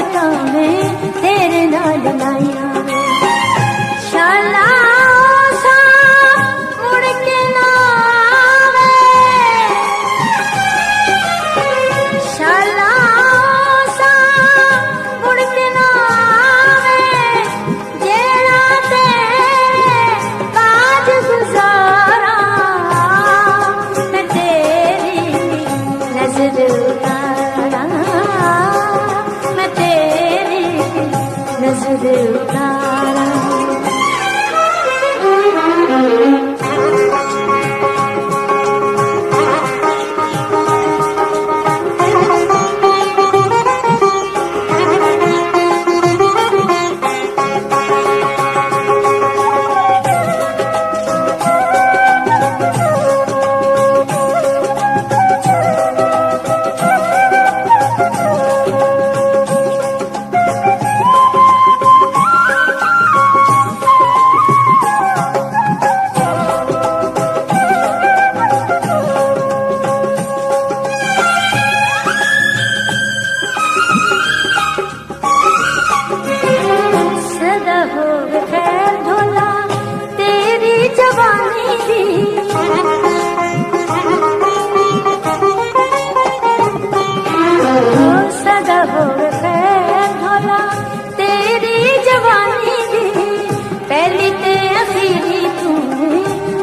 रातां में तेरे नाल लाइयां वे। शाला सा मुड़ के ना आवे, शाला सा मुड़ के ना आवे, जेड़ा तेरे काज गुजारा मैं तेरी नजर उतारा, मैं तेरी नजर उतारा।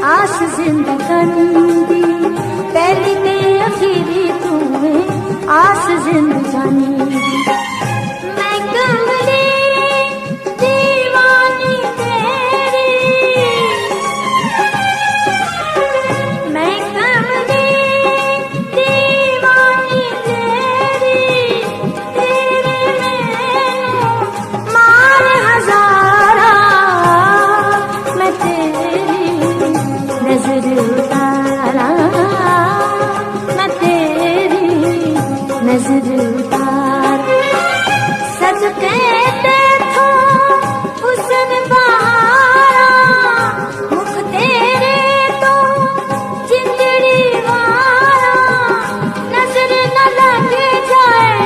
आस जिंदगानी दी पहली ते अखीरी तू है, आस जिंदगानी दी। मैं कमली दीवानी तेरी, मैं कमली दीवानी तेरी, तेरे मैनू मार हजारा मैं तेरी नजर उतारा, मैं तेरी नजर उतारा। सदके तेथों हुस्न बहारा, मुख तेरे तो जिंदड़ी वारा, नजर न लग जाए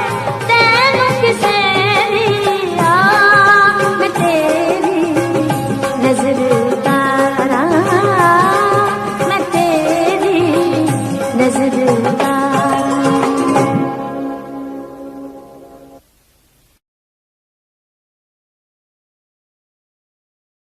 तैनू किसे दिया मैं तेरी नजर उतारा, मैं तेरी नजर उतारा।